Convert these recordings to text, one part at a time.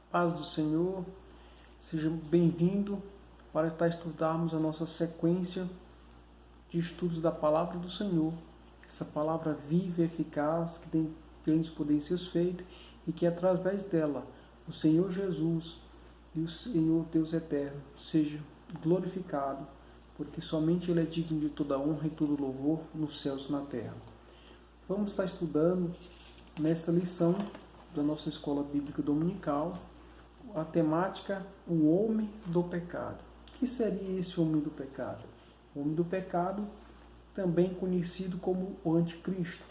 Paz do Senhor, seja bem-vindo para estudarmos a nossa sequência de estudos da Palavra do Senhor. Essa palavra viva e eficaz, que tem grandes potências feitas e que através dela o Senhor Jesus e o Senhor Deus Eterno seja glorificado, porque somente Ele é digno de toda honra e todo louvor nos céus e na terra. Vamos estar estudando nesta lição da nossa escola bíblica dominical a temática, o homem do pecado. O que seria esse homem do pecado? O homem do pecado, também conhecido como o anticristo.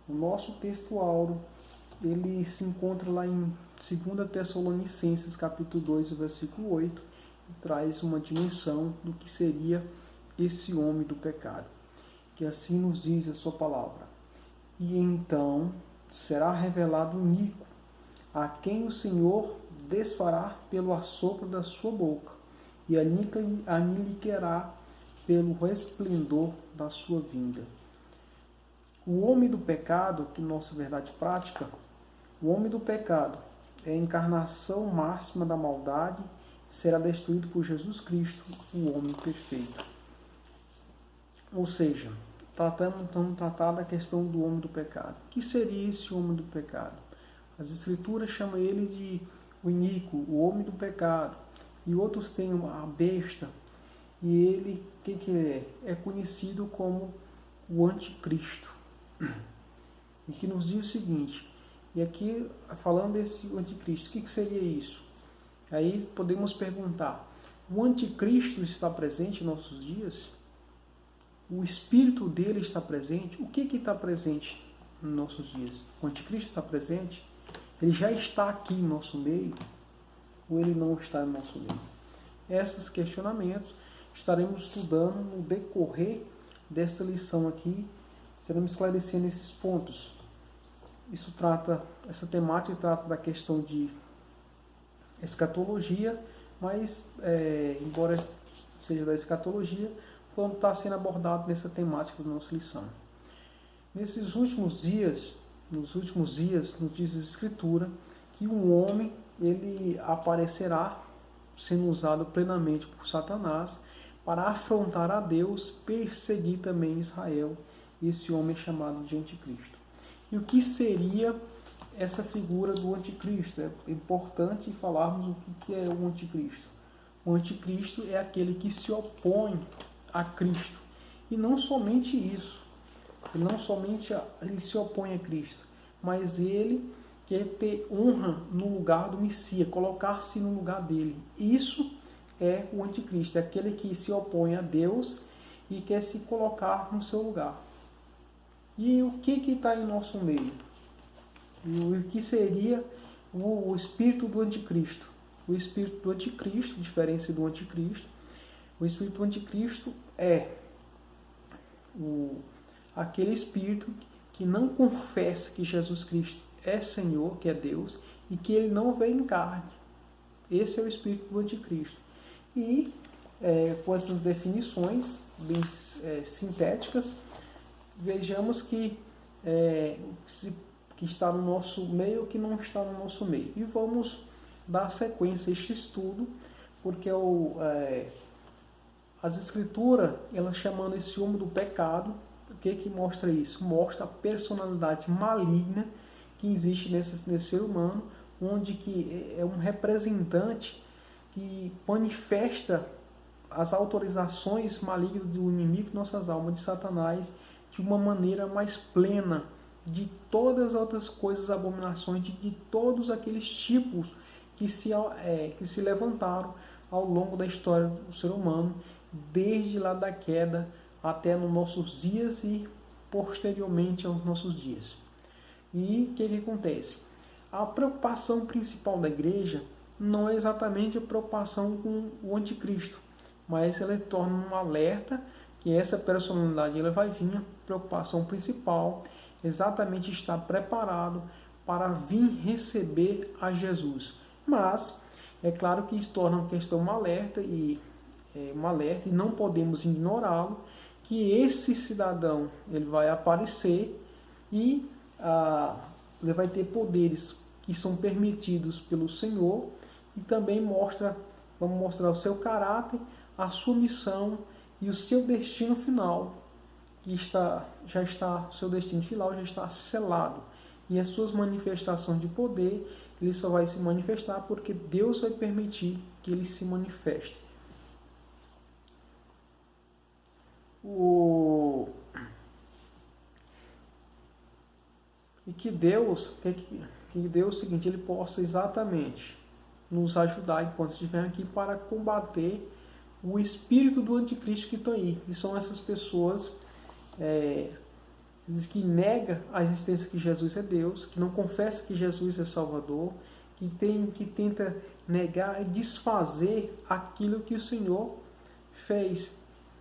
O nosso texto áureo, ele se encontra lá em 2 Tessalonicenses, capítulo 2, versículo 8, e traz uma dimensão do que seria esse homem do pecado. Que assim nos diz a sua palavra. E então será revelado o iníquo, a quem o Senhor desfará pelo assopro da sua boca, e aniquilará pelo resplendor da sua vinda. O homem do pecado, que nossa verdade prática, o homem do pecado é a encarnação máxima da maldade, será destruído por Jesus Cristo, o homem perfeito. Ou seja, estamos tratando a questão do homem do pecado. O que seria esse homem do pecado? As Escrituras chamam ele de o iníquo, o homem do pecado, e outros têm a besta, e ele, o que é? É conhecido como o anticristo. E que nos diz o seguinte, e aqui falando desse anticristo, o que seria isso? Aí podemos perguntar, o anticristo está presente em nossos dias? O espírito dele está presente? O que está presente nos nossos dias? O anticristo está presente? Ele já está aqui em nosso meio ou ele não está em nosso meio? Esses questionamentos estaremos estudando no decorrer dessa lição aqui, estaremos esclarecendo esses pontos. Essa temática trata da questão de escatologia, mas embora seja da escatologia, como está sendo abordado nessa temática da nossa lição. Nesses últimos dias, nos diz a Escritura, que um homem ele aparecerá sendo usado plenamente por Satanás para afrontar a Deus, perseguir também Israel, esse homem chamado de anticristo. E o que seria essa figura do anticristo? É importante falarmos o que é o anticristo. O anticristo é aquele que se opõe a Cristo. E não somente isso. Ele se opõe a Cristo, mas ele quer ter honra no lugar do Messias, colocar-se no lugar dele. Isso é o anticristo, é aquele que se opõe a Deus e quer se colocar no seu lugar. E o que está em nosso meio? O que seria o espírito do anticristo? O espírito do anticristo, diferença do anticristo, o espírito do anticristo é aquele espírito que não confessa que Jesus Cristo é Senhor, que é Deus, e que ele não vem em carne. Esse é o espírito do anticristo. E com essas definições bem sintéticas, vejamos que está no nosso meio ou que não está no nosso meio. E vamos dar sequência a este estudo, porque as Escrituras, elas chamando esse homem do pecado, o que mostra isso? Mostra a personalidade maligna que existe nesse ser humano, onde que é um representante que manifesta as autorizações malignas do inimigo de nossas almas, de Satanás, de uma maneira mais plena, de todas as outras coisas, abominações, de todos aqueles tipos que se levantaram ao longo da história do ser humano, desde lá da queda até nos nossos dias e posteriormente aos nossos dias. E o que acontece? A preocupação principal da igreja não é exatamente a preocupação com o anticristo, mas ela torna um alerta que essa personalidade ela vai vir, a preocupação principal exatamente estar preparado para vir receber a Jesus. Mas é claro que isso torna uma questão um alerta e não podemos ignorá-lo, que esse cidadão ele vai aparecer e ele vai ter poderes que são permitidos pelo Senhor e também vamos mostrar o seu caráter, a sua missão e o seu destino final, que o seu destino final já está selado. E as suas manifestações de poder, ele só vai se manifestar porque Deus vai permitir que ele se manifeste. E que Deus o seguinte, ele possa exatamente nos ajudar enquanto estiver aqui para combater o espírito do anticristo que está aí, que são essas pessoas que negam a existência que Jesus é Deus, que não confessa que Jesus é Salvador, que tenta negar e desfazer aquilo que o Senhor fez.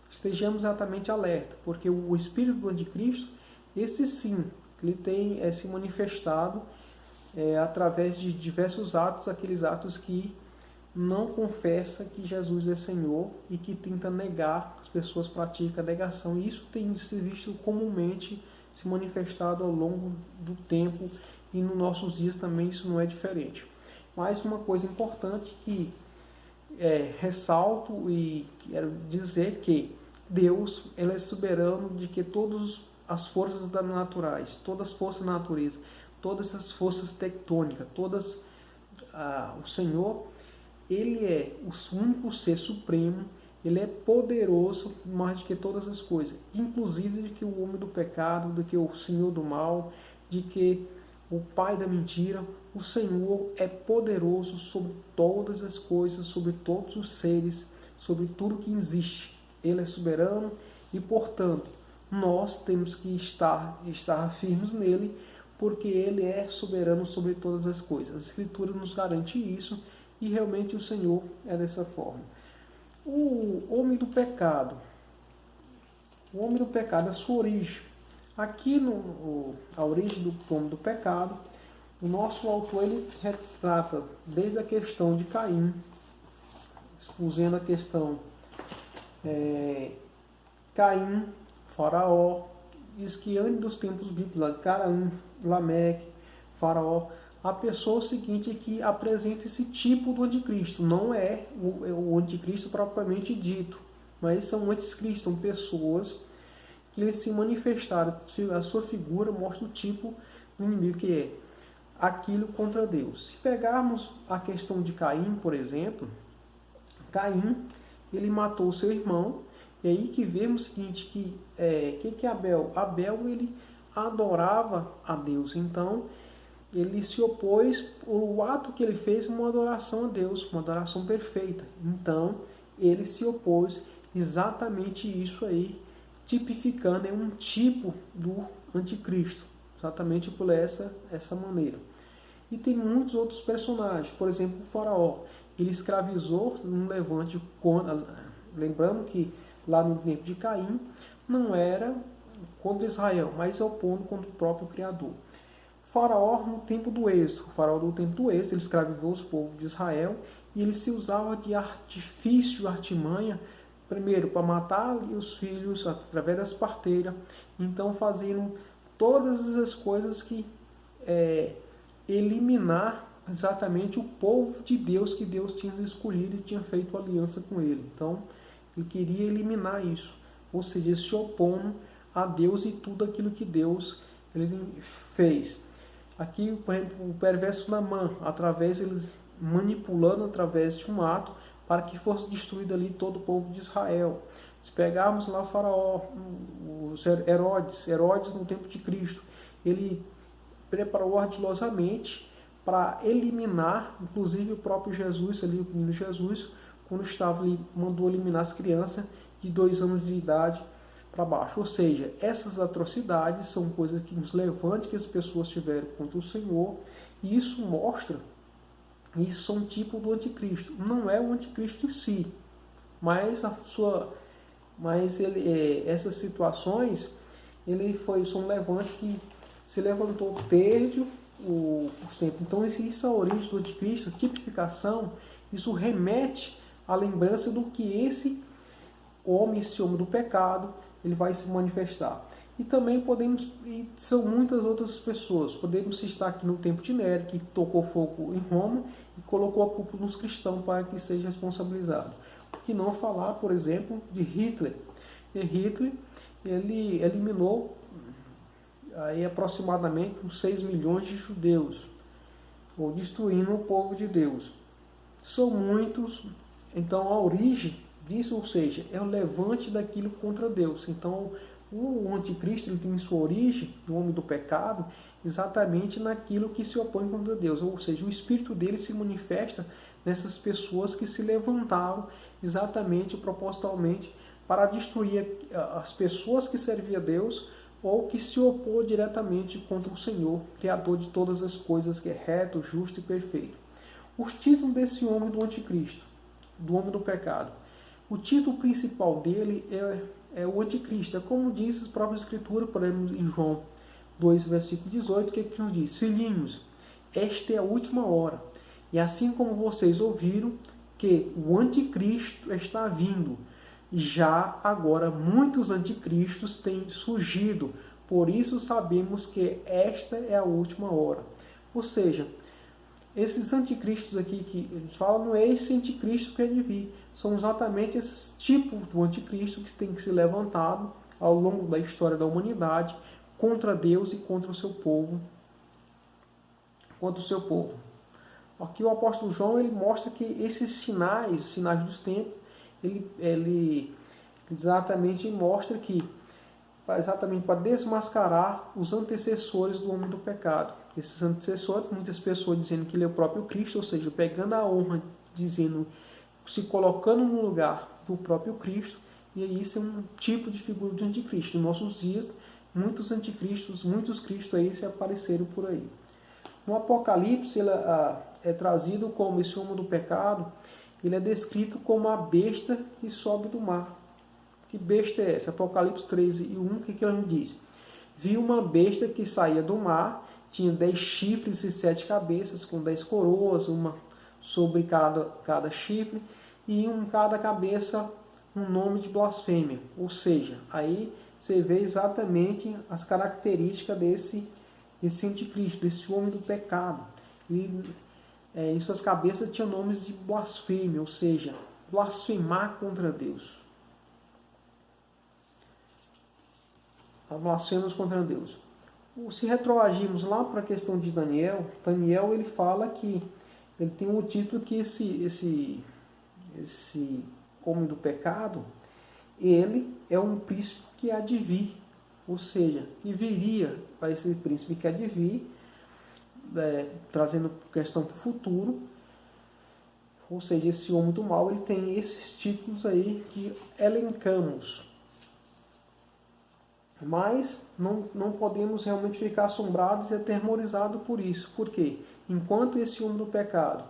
Estejamos exatamente alerta, porque o espírito do anticristo, esse sim, ele tem se manifestado através de diversos atos, aqueles atos que não confessa que Jesus é Senhor e que tenta negar, as pessoas praticam a negação, e isso tem se visto comumente se manifestado ao longo do tempo, e nos nossos dias também isso não é diferente. Mas uma coisa importante que ressalto e quero dizer que Deus, ele é soberano de que todas as forças naturais, todas as forças da natureza, todas essas forças tectônicas, o Senhor, ele é o único ser supremo, ele é poderoso mais do que todas as coisas, inclusive de que o homem do pecado, de que o senhor do mal, de que o pai da mentira. O Senhor é poderoso sobre todas as coisas, sobre todos os seres, sobre tudo que existe. Ele é soberano e, portanto, nós temos que estar firmes nele, porque ele é soberano sobre todas as coisas. A Escritura nos garante isso, e realmente o Senhor é dessa forma. O homem do pecado, a sua origem. Aqui, a origem do homem do pecado, o nosso autor ele retrata desde a questão de Caim, exposendo a questão Caim, Faraó, diz que antes dos tempos bíblicos, Canaã, Lameque, Faraó, a pessoa seguinte que apresenta esse tipo do anticristo. Não é o anticristo propriamente dito, mas são anticristos, são pessoas que eles se manifestaram. A sua figura mostra o tipo do inimigo que é aquilo contra Deus. Se pegarmos a questão de Caim, por exemplo, Caim, ele matou o seu irmão, e aí que vemos o seguinte, que Abel? Abel, ele adorava a Deus, então ele se opôs, o ato que ele fez, uma adoração a Deus, uma adoração perfeita. Então, ele se opôs, exatamente isso aí, tipificando um tipo do anticristo, exatamente por essa maneira. E tem muitos outros personagens, por exemplo, o Faraó, ele escravizou um levante, lembrando que lá no tempo de Caim, não era contra Israel, mas opondo contra o próprio Criador. Faraó no tempo do Êxodo, ele escravizou os povos de Israel, e ele se usava de artifício, artimanha, primeiro para matar os filhos através das parteiras, então faziam todas as coisas que eliminar exatamente o povo de Deus que Deus tinha escolhido e tinha feito aliança com ele. Então ele queria eliminar isso, ou seja, se opondo a Deus e tudo aquilo que Deus ele fez. Aqui, por exemplo, o perverso Naamã, eles manipulando através de um ato para que fosse destruído ali todo o povo de Israel. Se pegarmos lá o Faraó, os Herodes no tempo de Cristo, ele preparou ardilosamente para eliminar, inclusive o próprio Jesus, ali, o menino Jesus, quando estava ali, mandou eliminar as crianças de 2 anos de idade para baixo. Ou seja, essas atrocidades são coisas que nos levantam, que as pessoas tiveram contra o Senhor, e isso mostra, isso é um tipo do anticristo. Não é o anticristo em si, mas essas situações são levantes que se levantou desde os tempos. Então, isso é a origem do anticristo, a tipificação, isso remete à lembrança do que esse homem do pecado, ele vai se manifestar. E também são muitas outras pessoas. Podemos citar aqui no tempo de Nero, que tocou fogo em Roma e colocou a culpa nos cristãos para que seja responsabilizado. Por que não falar, por exemplo, de Hitler? E Hitler, ele eliminou aí aproximadamente uns 6 milhões de judeus, ou destruindo o povo de Deus. São muitos, então a origem disso, ou seja, é o levante daquilo contra Deus. Então o anticristo ele tem sua origem, o homem do pecado, exatamente naquilo que se opõe contra Deus, ou seja, o espírito dele se manifesta nessas pessoas que se levantaram exatamente, propositalmente, para destruir as pessoas que serviam a Deus, ou que se opôs diretamente contra o Senhor, Criador de todas as coisas, que é reto, justo e perfeito. Os títulos desse homem do anticristo, do homem do pecado. O título principal dele é o anticristo. É como diz a própria Escritura, por exemplo, em João 2, versículo 18, que nos diz: Filhinhos, esta é a última hora. E assim como vocês ouviram que o anticristo está vindo, já agora muitos anticristos têm surgido, por isso sabemos que esta é a última hora. Ou seja, esses anticristos aqui que eles falam não é esse anticristo que é de vir, são exatamente esses tipos do anticristo que tem que ser levantado ao longo da história da humanidade contra Deus e contra o seu povo. Aqui o apóstolo João ele mostra que esses sinais, os sinais dos tempos, ele exatamente mostra que exatamente para desmascarar os antecessores do homem do pecado. Esses antecessores, muitas pessoas dizendo que ele é o próprio Cristo, ou seja, pegando a honra, dizendo, se colocando no lugar do próprio Cristo, e aí isso é um tipo de figura do anticristo. Nos nossos dias, muitos anticristos, muitos cristos aí se apareceram por aí. No Apocalipse, ele é trazido como esse homem do pecado, ele é descrito como a besta que sobe do mar. Que besta é essa? Apocalipse 13 e 1, o que ele diz? Vi uma besta que saía do mar, tinha 10 chifres e 7 cabeças, com 10 coroas, uma sobre cada chifre, e em cada cabeça um nome de blasfêmia. Ou seja, aí você vê exatamente as características desse anticristo, desse homem do pecado. Em suas cabeças tinha nomes de blasfêmia, ou seja, blasfemar contra Deus. Blasfemos contra Deus. Se retroagirmos lá para a questão de Daniel ele fala que ele tem um título que esse homem do pecado, ele é um príncipe que há de vir, ou seja, que viria para esse príncipe que há de vir, trazendo questão para o futuro, ou seja, esse homem do mal, ele tem esses títulos aí que elencamos. Mas não podemos realmente ficar assombrados e atemorizados por isso. Por quê? Enquanto esse homem do pecado,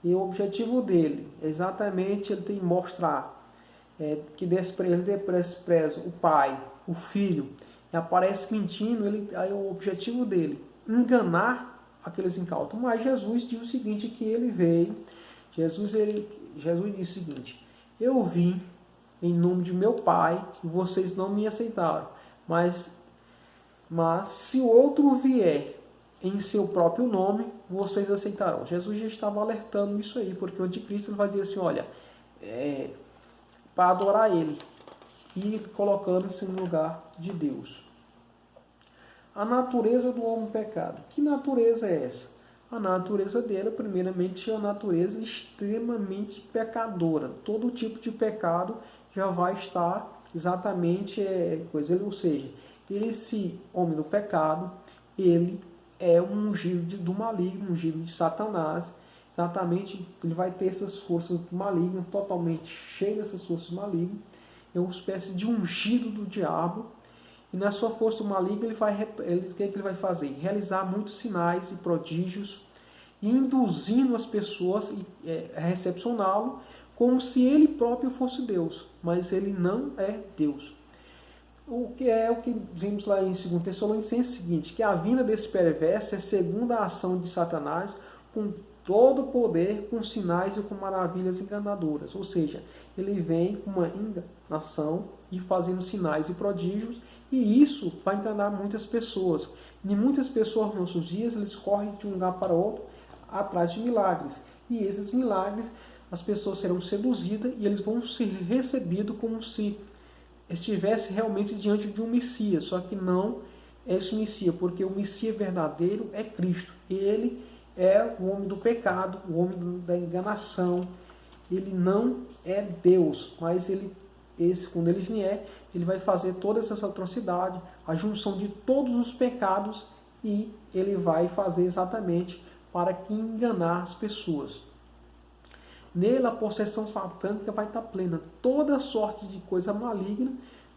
e o objetivo dele é exatamente ele tem que mostrar que ele despreza o pai, o filho, e aparece mentindo, aí o objetivo dele, enganar aqueles incautos. Mas Jesus diz o seguinte, que ele veio, Jesus disse o seguinte: eu vim em nome de meu pai e vocês não me aceitaram. Mas se o outro vier em seu próprio nome, vocês aceitarão. Jesus já estava alertando isso aí, porque o anticristo ele vai dizer assim, olha, para adorar ele e colocando-se no lugar de Deus. A natureza do homem pecado. Que natureza é essa? A natureza dele, primeiramente, é uma natureza extremamente pecadora. Todo tipo de pecado já vai estar exatamente ou seja, esse homem do pecado, ele é um ungido do maligno, um ungido de Satanás, exatamente, ele vai ter essas forças malignas, totalmente cheio dessas forças malignas, é uma espécie de ungido do diabo, e na sua força maligna o que ele vai fazer? Realizar muitos sinais e prodígios, induzindo as pessoas a recepcioná-lo, como se ele próprio fosse Deus, mas ele não é Deus. O que vimos lá em 2 Tessalonicenses, seguinte, que a vinda desse perverso é segundo a ação de Satanás, com todo o poder, com sinais e com maravilhas enganadoras. Ou seja, ele vem com uma enganação e fazendo sinais e prodígios, E isso vai enganar muitas pessoas. E muitas pessoas nos nossos dias, eles correm de um lugar para outro atrás de milagres. E esses milagres, as pessoas serão seduzidas e eles vão ser recebidos como se estivesse realmente diante de um Messias. Só que não é esse Messias, porque o Messias verdadeiro é Cristo. Ele é o homem do pecado, o homem da enganação. Ele não é Deus, mas quando ele vier, ele vai fazer toda essa atrocidade, a junção de todos os pecados, e ele vai fazer exatamente para que enganar as pessoas. Nele a possessão satânica vai estar plena. Toda sorte de coisa maligna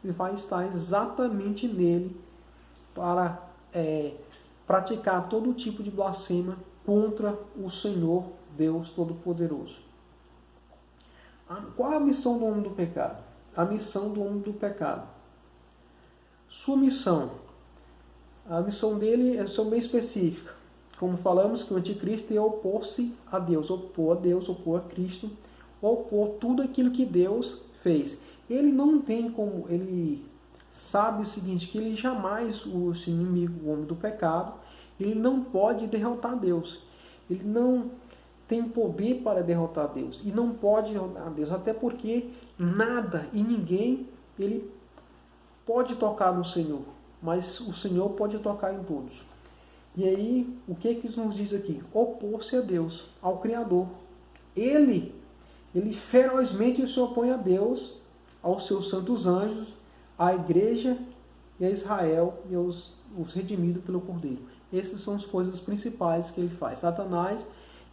vai estar exatamente nele para praticar todo tipo de blasfêmia contra o Senhor Deus Todo-Poderoso. Qual é a missão do homem do pecado? A missão do homem do pecado. Sua missão. A missão dele é bem específica. Como falamos, que o anticristo é opor-se a Deus, opor a Cristo, opor tudo aquilo que Deus fez. Ele não tem como, ele sabe o seguinte, que ele jamais, o inimigo, o homem do pecado, ele não pode derrotar Deus. Ele não tem poder para derrotar Deus. E não pode derrotar Deus, até porque nada e ninguém ele pode tocar no Senhor. Mas o Senhor pode tocar em todos. E aí, o que nos diz aqui? Opor-se a Deus, ao Criador. Ele ferozmente se opõe a Deus, aos seus santos anjos, à igreja e a Israel e os redimidos pelo Cordeiro. Essas são as coisas principais que ele faz. Satanás,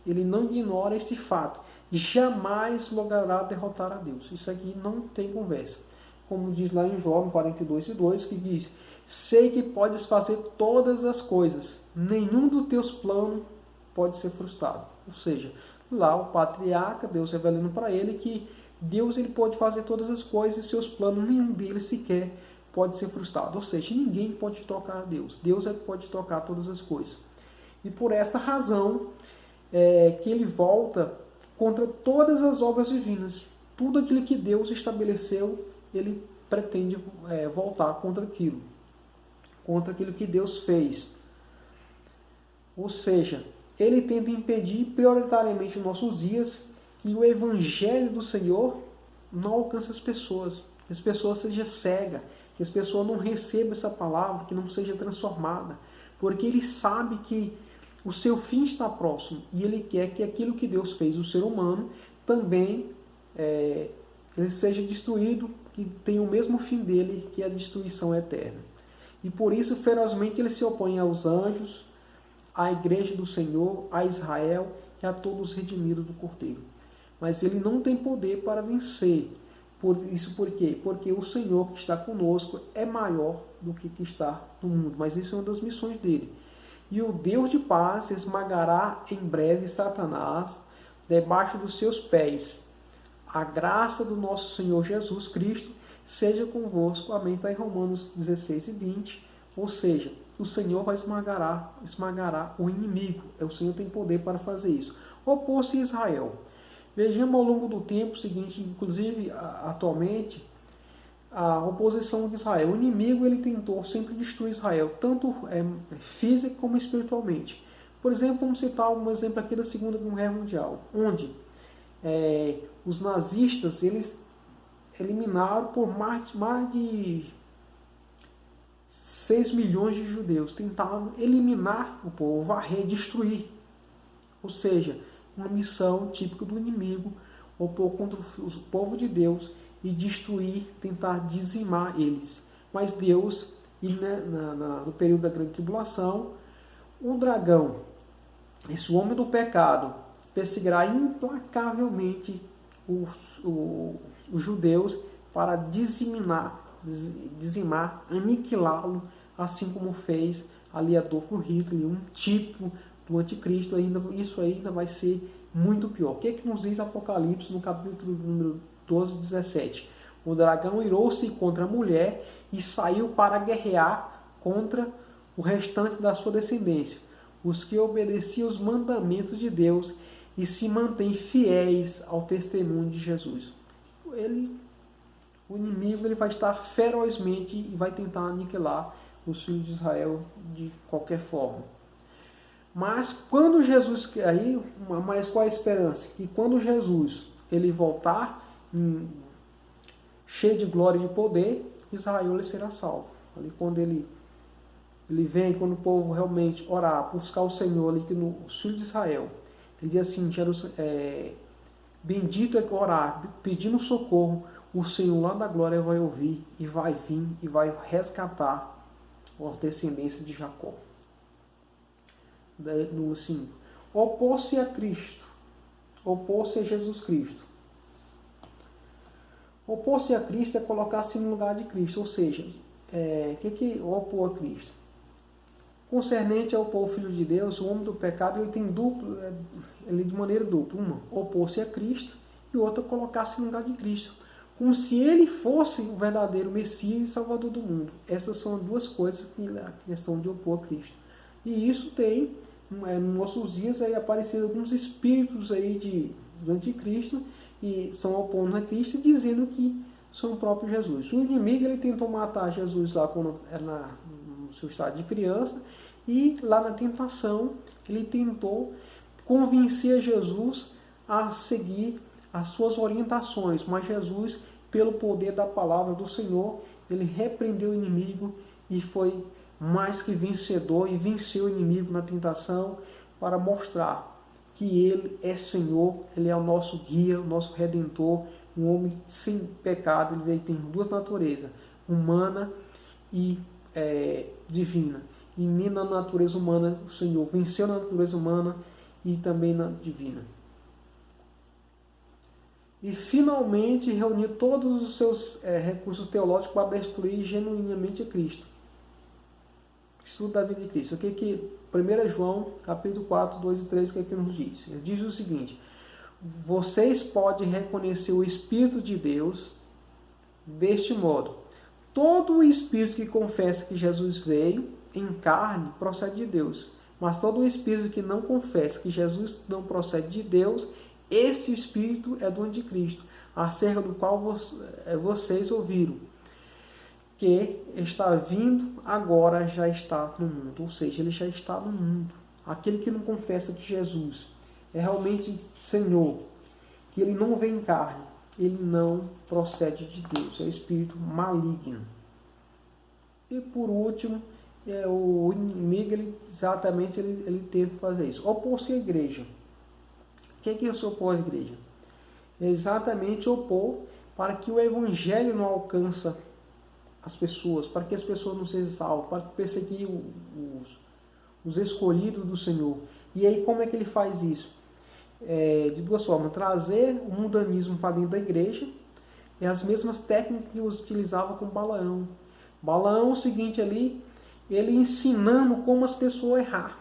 ele não ignora este fato. Jamais logrará derrotar a Deus. Isso aqui não tem conversa. Como diz lá em Jó 42:2, que diz: sei que podes fazer todas as coisas, nenhum dos teus planos pode ser frustrado. Ou seja, lá o patriarca, Deus revelando para ele que Deus ele pode fazer todas as coisas e seus planos, nenhum deles sequer pode ser frustrado. Ou seja, ninguém pode tocar a Deus. Deus é que pode tocar todas as coisas. E por esta razão que ele volta contra todas as obras divinas. Tudo aquilo que Deus estabeleceu, ele pretende voltar contra aquilo. Contra aquilo que Deus fez. Ou seja, ele tenta impedir prioritariamente nos nossos dias que o evangelho do Senhor não alcance as pessoas. Que as pessoas sejam cegas, que as pessoas não recebam essa palavra, que não seja transformada. Porque ele sabe que o seu fim está próximo e ele quer que aquilo que Deus fez, o ser humano, também ele seja destruído, que tenha o mesmo fim dele, que é a destruição eterna. E por isso, ferozmente, ele se opõe aos anjos, à igreja do Senhor, a Israel e a todos os redimidos do Cordeiro. Mas ele não tem poder para vencer. Por quê? Porque o Senhor que está conosco é maior do que está no mundo. Mas isso é uma das missões dele. E o Deus de paz esmagará em breve Satanás debaixo dos seus pés. A graça do nosso Senhor Jesus Cristo seja convosco. Amém. Está em Romanos 16:20. Ou seja, o Senhor vai esmagará o inimigo. O Senhor tem poder para fazer isso. Opor-se a Israel. Vejamos ao longo do tempo o seguinte, inclusive atualmente, a oposição de Israel. O inimigo ele tentou sempre destruir Israel, tanto física como espiritualmente. Por exemplo, vamos citar um exemplo aqui da Segunda Guerra Mundial, onde os nazistas eles eliminaram por mais de 6 milhões de judeus. Tentavam eliminar o povo, varrer, destruir. Ou seja, uma missão típica do inimigo, opor contra o povo de Deus e destruir, tentar dizimar eles. Mas Deus, no período da grande tribulação, o dragão, esse homem do pecado, perseguirá implacavelmente os judeus para dizimar, aniquilá-lo, assim como fez ali Adolf Hitler, um tipo do anticristo. Isso ainda vai ser muito pior. O que nos diz Apocalipse no capítulo número 12:17? O dragão irou-se contra a mulher e saiu para guerrear contra o restante da sua descendência, os que obedeciam os mandamentos de Deus e se mantêm fiéis ao testemunho de Jesus. o inimigo ele vai estar ferozmente e vai tentar aniquilar os filhos de Israel de qualquer forma. Mas quando Jesus, mas qual é a esperança? Que quando Jesus ele voltar cheio de glória e de poder, Israel ele será salvo. Ali quando ele vem, quando o povo realmente orar, buscar o Senhor ali que no filho de Israel, ele diz assim, bendito é que orar, pedindo socorro, o Senhor lá da glória vai ouvir e vai vir e vai resgatar a descendência de Jacó. No 5. Opor-se a Cristo. Opor-se a Jesus Cristo. Opor-se a Cristo é colocar-se no lugar de Cristo. Ou seja, o que opor a Cristo? Concernente ao povo filho de Deus, o homem do pecado ele tem ele de maneira dupla. Uma, opor-se a Cristo, e outra, colocar-se no lugar de Cristo. Como se ele fosse o verdadeiro Messias e Salvador do mundo. Essas são duas coisas que a questão de opor a Cristo. E isso tem, nos nossos dias, aparecido alguns espíritos do anticristo, e são opondo a Cristo, dizendo que são o próprio Jesus. O inimigo ele tentou matar Jesus lá quando era no seu estado de criança, e lá na tentação ele tentou convencer Jesus a seguir as suas orientações, mas Jesus, pelo poder da palavra do Senhor, ele repreendeu o inimigo e foi mais que vencedor e venceu o inimigo na tentação para mostrar que ele é Senhor, ele é o nosso guia, o nosso redentor, um homem sem pecado. Ele tem duas naturezas, humana e divina. E nem na natureza humana o Senhor venceu na natureza humana e também na divina. E finalmente reuniu todos os seus recursos teológicos para destruir genuinamente a Cristo. Estudo da vida de Cristo. O que 1 João, capítulo 4, 2 e 3, o que nos diz? Ele diz o seguinte: vocês podem reconhecer o Espírito de Deus deste modo. Todo o Espírito que confessa que Jesus veio em carne procede de Deus. Mas todo o Espírito que não confessa que Jesus não procede de Deus, esse Espírito é do anticristo, acerca do qual vocês ouviram, que está vindo agora, já está no mundo. Ou seja, ele já está no mundo. Aquele que não confessa que Jesus é realmente Senhor, que ele não vem em carne, ele não procede de Deus, é o espírito maligno. E por último, o inimigo ele tenta fazer isso. Opor-se à igreja. O que é se opor à igreja? É exatamente opor para que o evangelho não alcance as pessoas, para que as pessoas não sejam salvas, para perseguir os escolhidos do Senhor. E aí como é que ele faz isso? De duas formas: trazer o mundanismo para dentro da igreja, e as mesmas técnicas que os utilizava com Balaão. Balaão, o seguinte ali, ele ensinando como as pessoas errar.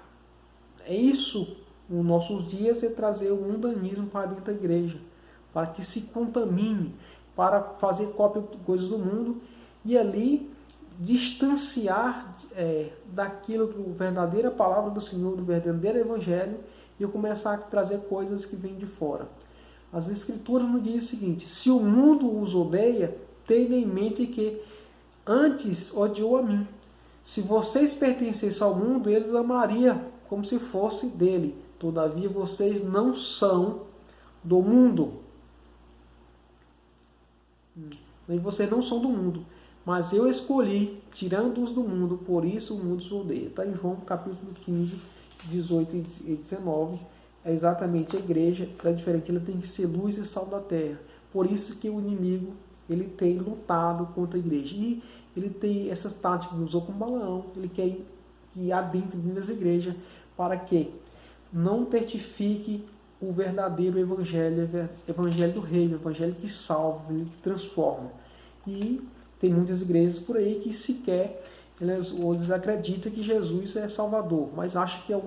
É isso, nos nossos dias, é trazer o mundanismo para dentro da igreja, para que se contamine, para fazer cópia de coisas do mundo, e ali distanciar daquilo, do verdadeira palavra do Senhor, do verdadeiro evangelho, e eu começar a trazer coisas que vêm de fora. As Escrituras nos dizem o seguinte: se o mundo os odeia, tenha em mente que antes odiou a mim. Se vocês pertencessem ao mundo, ele os amaria como se fosse dele. Todavia vocês não são do mundo. E vocês não são do mundo, mas eu escolhi, tirando-os do mundo, por isso o mundo os odeia. Está em João capítulo 15, 18 e 19. É exatamente a igreja, é diferente, ela tem que ser luz e sal da terra. Por isso que o inimigo ele tem lutado contra a igreja. E ele tem essas táticas que usou com Balaão. Ele quer que adentre dentro das igrejas para que não testifique o verdadeiro evangelho, evangelho do reino, evangelho que salva, que transforma. E tem muitas igrejas por aí que sequer eles acreditam que Jesus é Salvador, mas acham que é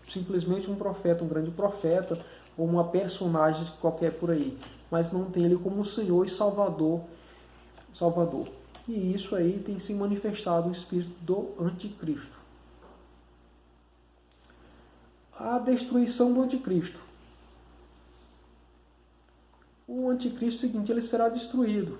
simplesmente um profeta, um grande profeta, ou uma personagem qualquer por aí, mas não tem ele como Senhor e Salvador. E isso aí tem se manifestado o espírito do anticristo. A destruição do anticristo. O anticristo seguinte, ele será destruído.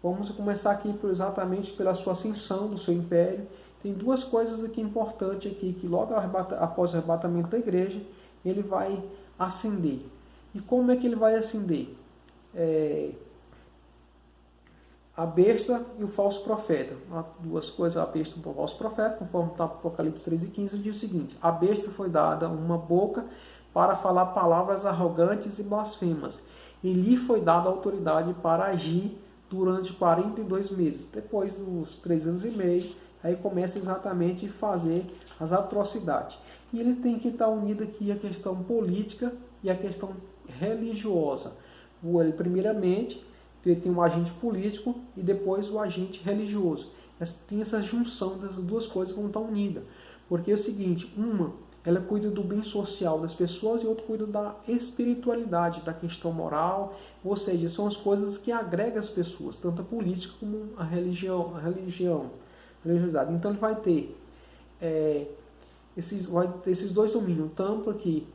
Vamos começar aqui exatamente pela sua ascensão do seu império. Tem duas coisas aqui importantes aqui, que logo após o arrebatamento da igreja, ele vai ascender. E como é que ele vai ascender? A besta e o falso profeta. Duas coisas, a besta e o falso profeta, conforme está Apocalipse 13:15, diz o seguinte: a besta foi dada uma boca para falar palavras arrogantes e blasfemas, e lhe foi dada autoridade para agir durante 42 meses. Depois dos 3 anos e meio, aí começa exatamente a fazer as atrocidades. E ele tem que estar unido aqui a questão política e a questão religiosa. Ele, primeiramente, tem um agente político e depois o agente religioso. Tem essa junção dessas duas coisas que vão estar unidas. Porque é o seguinte, ela cuida do bem social das pessoas e outra cuida da espiritualidade, da questão moral, ou seja, são as coisas que agregam as pessoas, tanto a política como a religiosidade. Então ele vai ter esses dois domínios, tanto aqui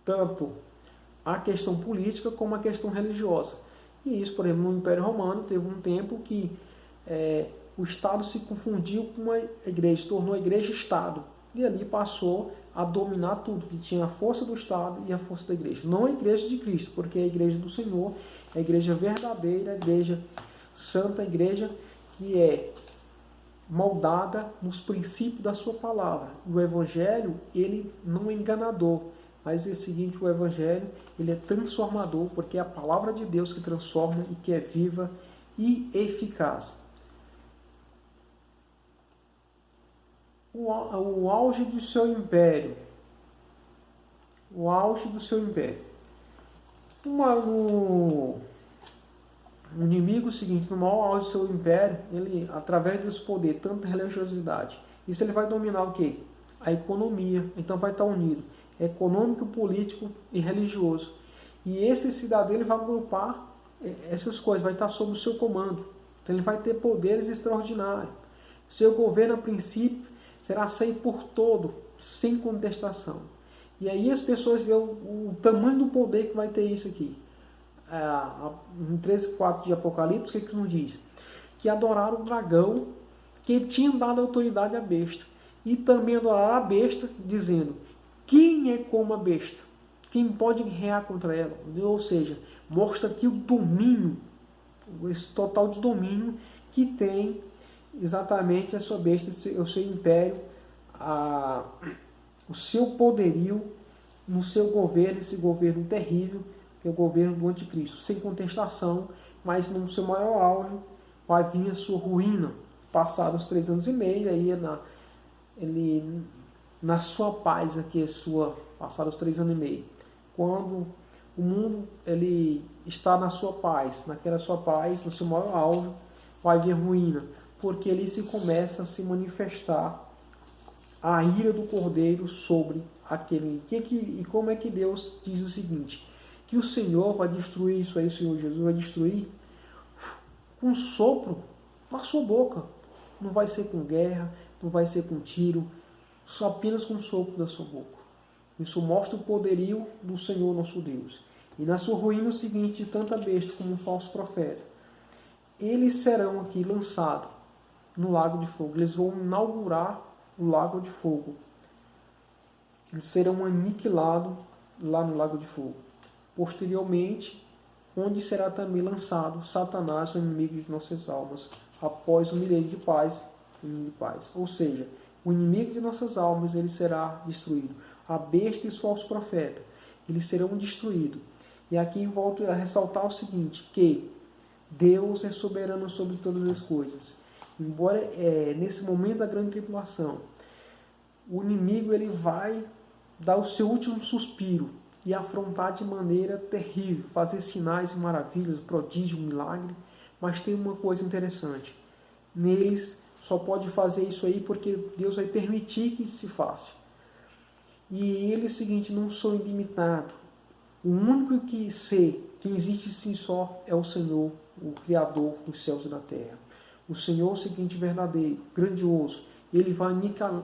tanto a questão política como a questão religiosa. E isso, por exemplo, no Império Romano teve um tempo que o Estado se confundiu com a igreja, se tornou a igreja-Estado. E ali passou a dominar tudo, que tinha a força do Estado e a força da igreja. Não a igreja de Cristo, porque é a igreja do Senhor, é a igreja verdadeira, a igreja santa, a igreja que é moldada nos princípios da sua palavra. O Evangelho, ele não é enganador, mas é o seguinte, o Evangelho, ele é transformador, porque é a palavra de Deus que transforma e que é viva e eficaz. O auge do seu império. O auge do seu império. O inimigo, seguinte, no maior auge do seu império, ele, através desse poder, tanta religiosidade, isso ele vai dominar o quê? A economia. Então vai estar unido econômico, político e religioso. E esse cidadão ele vai agrupar essas coisas, vai estar sob o seu comando. Então ele vai ter poderes extraordinários. Seu governo, a princípio, será aceito por todo, sem contestação. E aí as pessoas veem o tamanho do poder que vai ter isso aqui. Em 13:4 de Apocalipse, o que nos diz? Que adoraram o dragão, que tinha dado autoridade à besta. E também adoraram a besta, dizendo: quem é como a besta? Quem pode guerrear contra ela? Ou seja, mostra aqui o domínio, esse total de domínio que tem exatamente a sua besta, o seu império, o seu poderio no seu governo, esse governo terrível, que é o governo do anticristo, sem contestação, mas no seu maior auge vai vir a sua ruína, passados os 3 anos e meio, aí ele na sua paz aqui, passados os 3 anos e meio, quando o mundo ele está na sua paz, naquela sua paz, no seu maior auge, vai vir ruína, porque ali se começa a se manifestar a ira do Cordeiro sobre aquele. E como é que Deus diz o seguinte? Que o Senhor vai destruir isso aí, o Senhor Jesus vai destruir com um sopro na sua boca. Não vai ser com guerra, não vai ser com tiro, só apenas com o sopro da sua boca. Isso mostra o poderio do Senhor nosso Deus. E na sua ruína o seguinte, tanto a besta como o falso profeta, eles serão aqui lançados no lago de fogo. Eles vão inaugurar o lago de fogo. Eles serão aniquilados lá no lago de fogo. Posteriormente, onde será também lançado Satanás, o inimigo de nossas almas, após o milênio de paz. Ou seja, o inimigo de nossas almas ele será destruído. A besta e os falsos profetas, eles serão destruídos. E aqui volto a ressaltar o seguinte, que Deus é soberano sobre todas as coisas. Embora nesse momento da grande tribulação, o inimigo ele vai dar o seu último suspiro e afrontar de maneira terrível, fazer sinais e maravilhas, prodígio, milagre, mas tem uma coisa interessante, neles só pode fazer isso aí porque Deus vai permitir que se faça. E ele, seguinte, não sou ilimitado. O único que existe sim só é o Senhor, o Criador dos céus e da terra. O Senhor, o seguinte, verdadeiro, grandioso, ele vai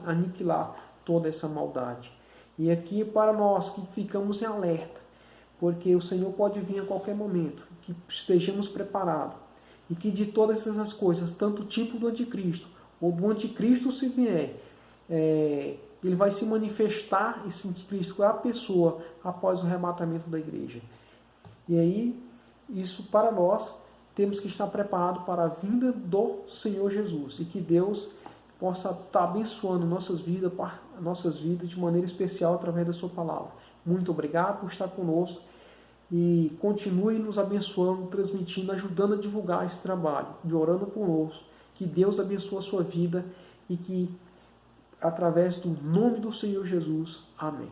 aniquilar toda essa maldade. E aqui para nós que ficamos em alerta, porque o Senhor pode vir a qualquer momento, que estejamos preparados, e que de todas essas coisas, tanto o tipo do anticristo, ou do anticristo se vier, ele vai se manifestar, esse anticristo é a pessoa, após o arrebatamento da igreja. E aí, isso para nós, temos que estar preparados para a vinda do Senhor Jesus, e que Deus possa estar abençoando nossas vidas de maneira especial através da sua palavra. Muito obrigado por estar conosco e continue nos abençoando, transmitindo, ajudando a divulgar esse trabalho, e orando conosco. Que Deus abençoe a sua vida e que, através do nome do Senhor Jesus. Amém.